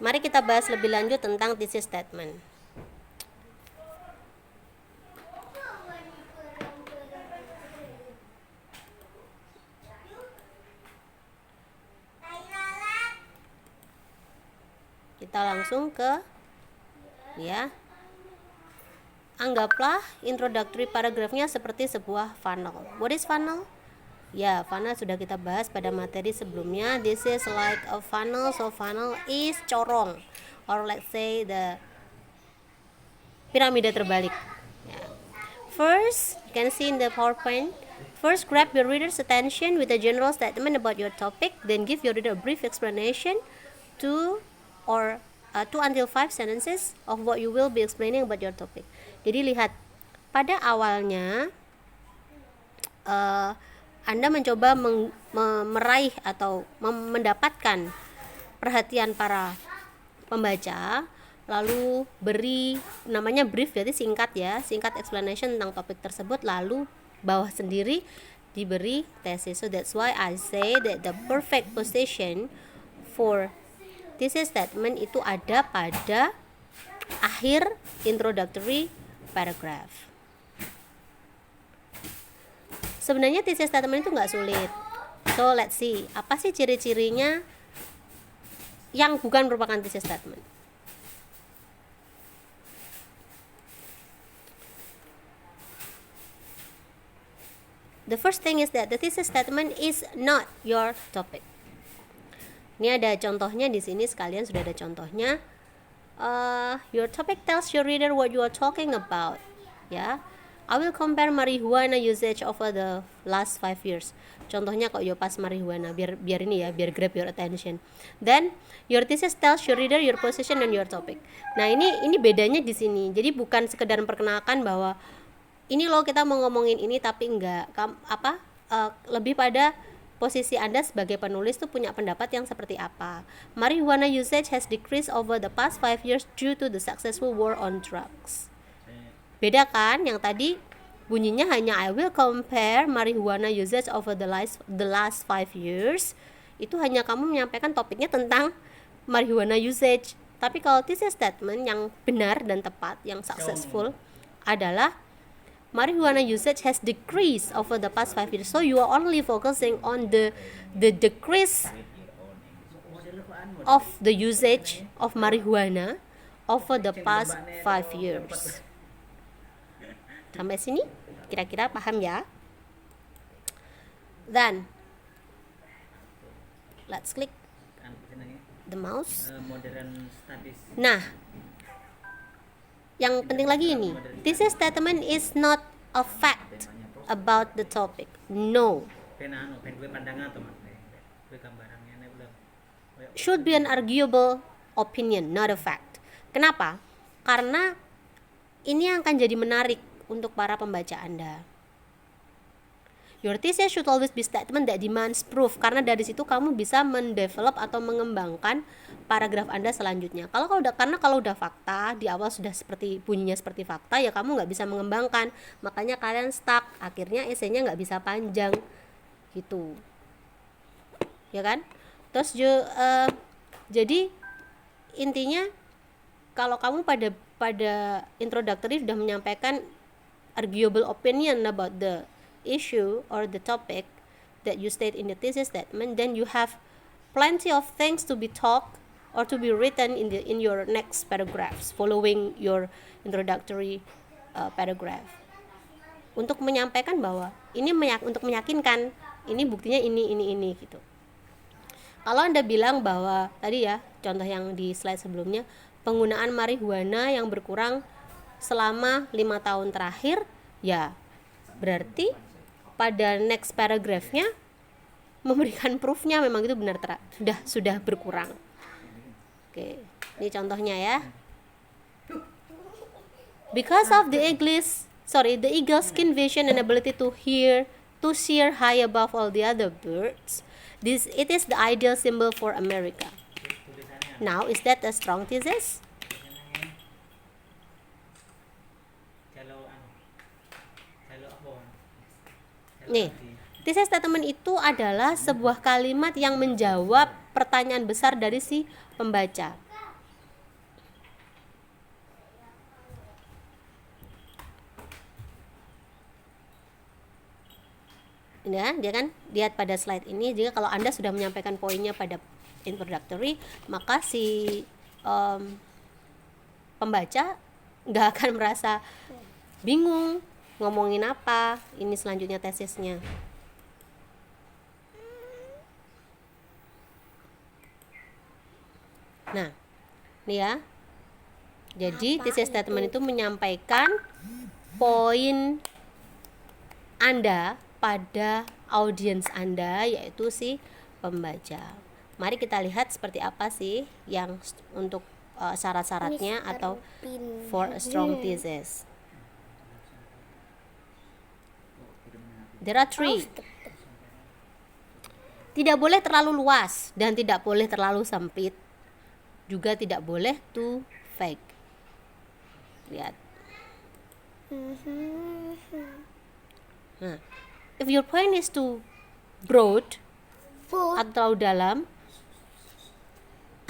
Mari kita bahas lebih lanjut tentang thesis statement. Kita langsung ke anggaplah introductory paragrafnya seperti sebuah funnel. What is funnel? Ya, funnel sudah kita bahas pada materi sebelumnya. This is like a funnel. So funnel is corong, or let's say the piramida terbalik. First, you can see in the PowerPoint. First, grab your reader's attention with a general statement about your topic. Then give your reader a brief explanation, 2 until 5 sentences of what you will be explaining about your topic. Jadi lihat, pada awalnya Anda mencoba meraih atau mendapatkan perhatian para pembaca, lalu beri namanya brief, berarti singkat explanation tentang topik tersebut, lalu bawah sendiri diberi tesis. So that's why I say that the perfect position for thesis statement itu ada pada akhir introductory paragraph. Sebenarnya thesis statement itu nggak sulit. So let's see, apa sih ciri-cirinya yang bukan merupakan thesis statement? The first thing is that the thesis statement is not your topic. Ini ada contohnya di sini, sekalian sudah ada contohnya. Your topic tells your reader what you are talking about. Ya, I will compare marijuana usage over the last 5 years. Contohnya kok yo pas marijuana, biar grab your attention. Then your thesis tells your reader your position and your topic. Nah, ini bedanya di sini. Jadi bukan sekedar memperkenalkan bahwa ini loh kita mau ngomongin ini, tapi enggak lebih pada posisi Anda sebagai penulis tuh punya pendapat yang seperti apa. Marijuana usage has decreased over the past 5 years due to the successful war on drugs. Beda kan, yang tadi bunyinya hanya I will compare marijuana usage over the last 5 years. Itu hanya kamu menyampaikan topiknya tentang marijuana usage. Tapi kalau thesis statement yang benar dan tepat, yang successful adalah marijuana usage has decreased over the past 5 years. So you are only focusing on the decrease of the usage of marijuana over the past 5 years. Sampai sini kira-kira paham ya? Then let's click the mouse. Nah, yang penting lagi ini, thesis statement is not a fact about the topic. No. Should be an arguable opinion, not a fact. Kenapa? Karena ini akan jadi menarik untuk para pembaca Anda. Your thesis should always be statement that demands proof, karena dari situ kamu bisa mendevelop atau mengembangkan paragraf Anda selanjutnya. Kalau udah fakta, di awal sudah bunyinya seperti fakta, ya kamu nggak bisa mengembangkan, makanya kalian stuck, akhirnya esainya nggak bisa panjang, gitu, ya kan? Terus jadi intinya kalau kamu pada introductory sudah menyampaikan arguable opinion about the issue or the topic that you state in the thesis statement, then you have plenty of things to be talked or to be written in your next paragraphs following your introductory paragraph, untuk menyampaikan bahwa ini untuk meyakinkan ini buktinya ini gitu. Kalau Anda bilang bahwa tadi ya contoh yang di slide sebelumnya, penggunaan marijuana yang berkurang selama 5 tahun terakhir, ya berarti pada next paragraphnya memberikan proofnya memang itu benar sudah berkurang. Oke, ini contohnya ya. Because of the eagle's skin vision and ability to soar high above all the other birds, it is the ideal symbol for America. Now, is that a strong thesis? Nih, thesis statement itu adalah sebuah kalimat yang menjawab pertanyaan besar dari si pembaca. Ya, dia kan lihat pada slide ini, jika kalau Anda sudah menyampaikan poinnya pada introductory, maka si pembaca nggak akan merasa bingung ngomongin apa, ini selanjutnya tesisnya. Nah, ini ya. Jadi thesis statement itu menyampaikan poin Anda pada audiens Anda, yaitu si pembaca. Mari kita lihat seperti apa sih yang untuk syarat-syaratnya atau for a strong thesis. There are 3. Tidak boleh terlalu luas dan tidak boleh terlalu sempit. Juga tidak boleh too vague. Lihat. Nah, if your point is too broad atau dalam,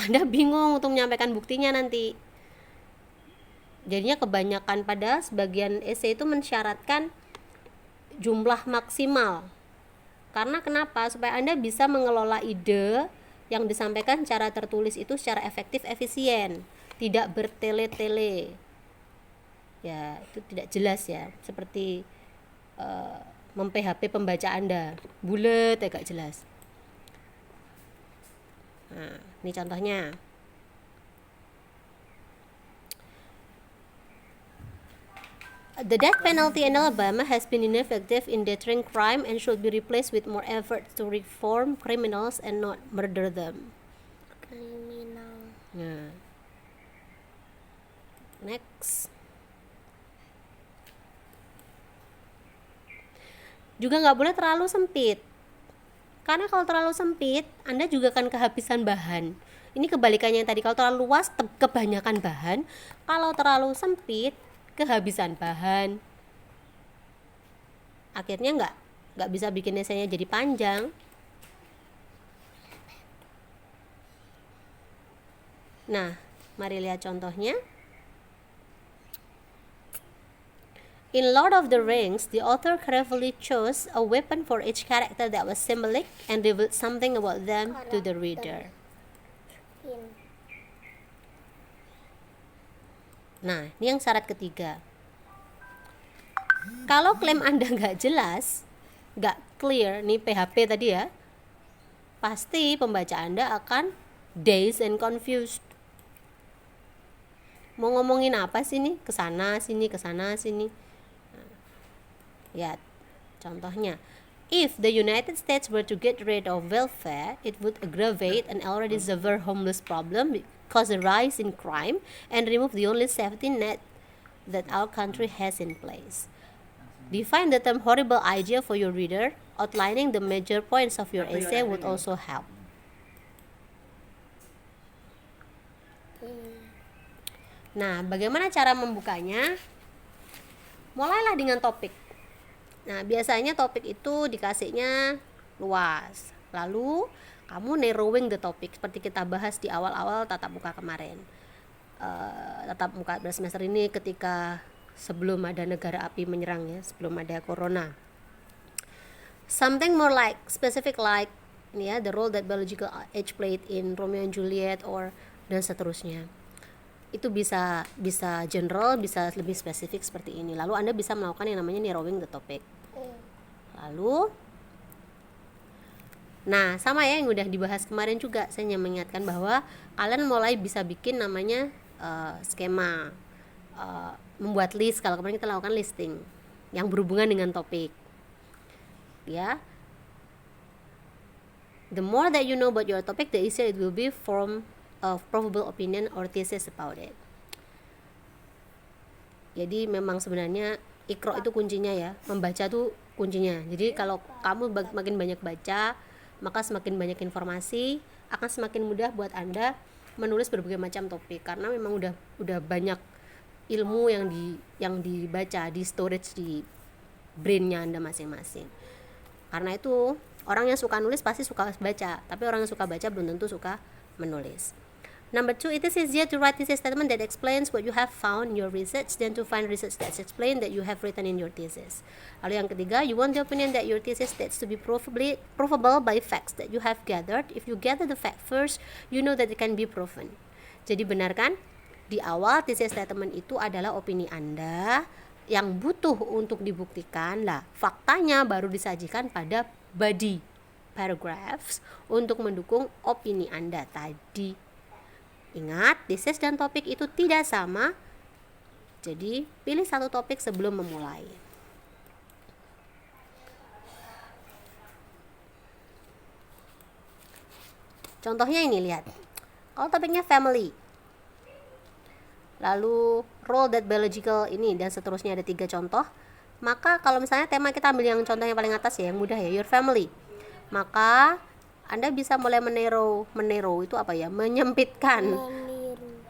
Anda bingung untuk menyampaikan buktinya nanti. Jadinya kebanyakan pada sebagian esai itu mensyaratkan jumlah maksimal. Karena kenapa? Supaya Anda bisa mengelola ide yang disampaikan secara tertulis itu secara efektif, efisien, tidak bertele-tele. Ya, itu tidak jelas ya, seperti mem-PHP pembaca Anda, bulet agak jelas. Nah, ini contohnya. The death penalty in Alabama has been ineffective in deterring crime and should be replaced with more effort to reform criminals and not murder them. Kriminal. Nah. Next. Juga nggak boleh terlalu sempit. Karena kalau terlalu sempit, Anda juga akan kehabisan bahan. Ini kebalikannya yang tadi, kalau terlalu luas kebanyakan bahan, kalau terlalu sempit kehabisan bahan. Akhirnya nggak bisa bikin esainya jadi panjang. Nah, mari lihat contohnya. In Lord of the Rings, the author carefully chose a weapon for each character that was symbolic and revealed something about them to the reader. Nah, ini yang syarat ketiga. Kalau klaim Anda nggak jelas, nggak clear, nih PHP tadi ya, pasti pembaca Anda akan dazed and confused. Mau ngomongin apa sih nih? Kesana sini, kesana sini. Ya, contohnya, if the United States were to get rid of welfare, it would aggravate an already severe homeless problem, cause a rise in crime, and remove the only safety net that our country has in place. Define the term horrible idea for your reader. Outlining the major points of your essay would also help. Nah, bagaimana cara membukanya? Mulailah dengan topik. Nah, biasanya topik itu dikasihnya luas. Lalu kamu narrowing the topic seperti kita bahas di awal-awal tatap muka kemarin. Tatap muka semester ini ketika sebelum ada negara api menyerang ya, sebelum ada corona. Something more like specific like ya, the role that biological age played in Romeo and Juliet or dan seterusnya. Itu bisa general, bisa lebih spesifik seperti ini. Lalu Anda bisa melakukan yang namanya narrowing the topic. Lalu nah, sama ya yang udah dibahas kemarin juga, saya hanya mengingatkan bahwa kalian mulai bisa bikin namanya skema, membuat list. Kalau kemarin kita lakukan listing yang berhubungan dengan topik ya. The more that you know about your topic, the easier it will be form of probable opinion or thesis about it. Jadi memang sebenarnya Iqra itu kuncinya ya, membaca tuh kuncinya. Jadi kalau kamu makin banyak baca, maka semakin banyak informasi, akan semakin mudah buat Anda menulis berbagai macam topik, karena memang udah banyak ilmu yang dibaca, di storage di brainnya Anda masing-masing. Karena itu orang yang suka nulis pasti suka baca, tapi orang yang suka baca belum tentu suka menulis. Number 2, it is easier to write thesis statement that explains what you have found in your research than to find research that explain that you have written in your thesis. Lalu yang ketiga, you want the opinion that your thesis states to be provable by facts that you have gathered. If you gather the fact first, you know that it can be proven. Jadi benar kan? Di awal thesis statement itu adalah opini Anda yang butuh untuk dibuktikan. Lah, faktanya baru disajikan pada body paragraphs untuk mendukung opini Anda tadi. Ingat, thesis dan topik itu tidak sama. Jadi, pilih satu topik sebelum memulai. Contohnya ini, lihat. Kalau topiknya family, lalu role that biological ini, dan seterusnya ada 3 contoh. Maka kalau misalnya tema kita ambil yang contoh yang paling atas ya, yang mudah ya, your family. Maka Anda bisa mulai menero itu apa ya? Menyempitkan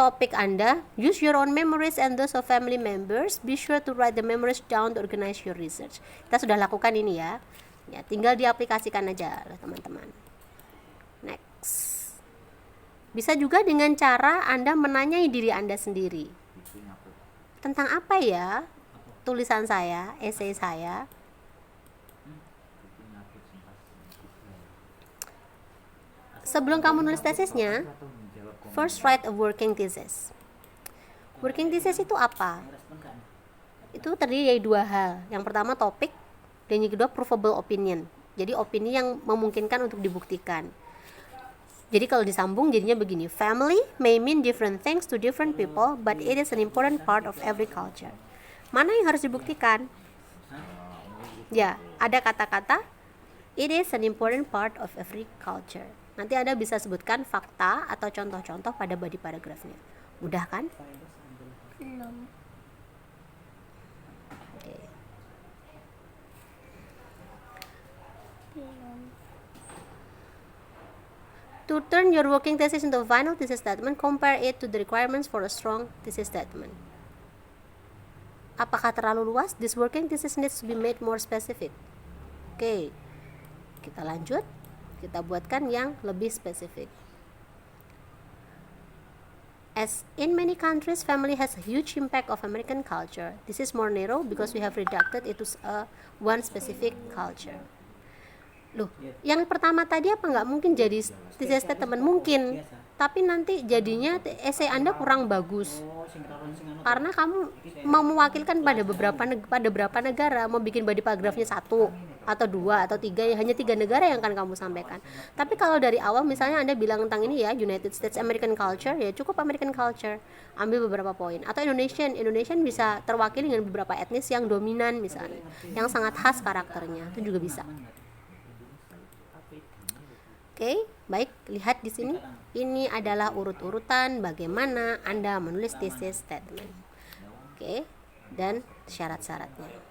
topik Anda. Use your own memories and those of family members. Be sure to write the memories down to organize your research. Kita sudah lakukan ini ya. Ya, tinggal diaplikasikan aja teman-teman. Next. Bisa juga dengan cara Anda menanyai diri Anda sendiri. Tentang apa ya tulisan saya, essay saya? Sebelum kamu nulis tesisnya, first write a working thesis. Working thesis itu apa? Itu terdiri dari 2 hal. Yang pertama topik, dan yang kedua provable opinion. Jadi opini yang memungkinkan untuk dibuktikan. Jadi kalau disambung jadinya begini. Family may mean different things to different people, but it is an important part of every culture. Mana yang harus dibuktikan? Ya, ada kata-kata it is an important part of every culture. Nanti Anda bisa sebutkan fakta atau contoh-contoh pada body paragrafnya. Mudah kan? Okay. To turn your working thesis into a final thesis statement, compare it to the requirements for a strong thesis statement. Apakah terlalu luas? This working thesis needs to be made more specific. Oke, kita lanjut. Kita buatkan yang lebih spesifik. As in many countries, family has a huge impact of American culture. This is more narrow because we have reduced it to one specific culture. Loh, yang pertama tadi apa nggak mungkin jadi thesis statement? Mungkin, tapi nanti jadinya essay Anda kurang bagus. Karena kamu mau mewakilkan pada beberapa negara, mau bikin body paragrafnya 1 atau 2 atau 3, ya hanya 3 negara yang akan kamu sampaikan. Tapi kalau dari awal misalnya Anda bilang tentang ini ya, United States American culture, ya cukup American culture, ambil beberapa poin. Atau Indonesian bisa terwakili dengan beberapa etnis yang dominan misalnya, yang sangat khas karakternya, itu juga bisa. Oke, baik, lihat di sini. Ini adalah urut-urutan bagaimana Anda menulis thesis statement. Oke, dan syarat-syaratnya.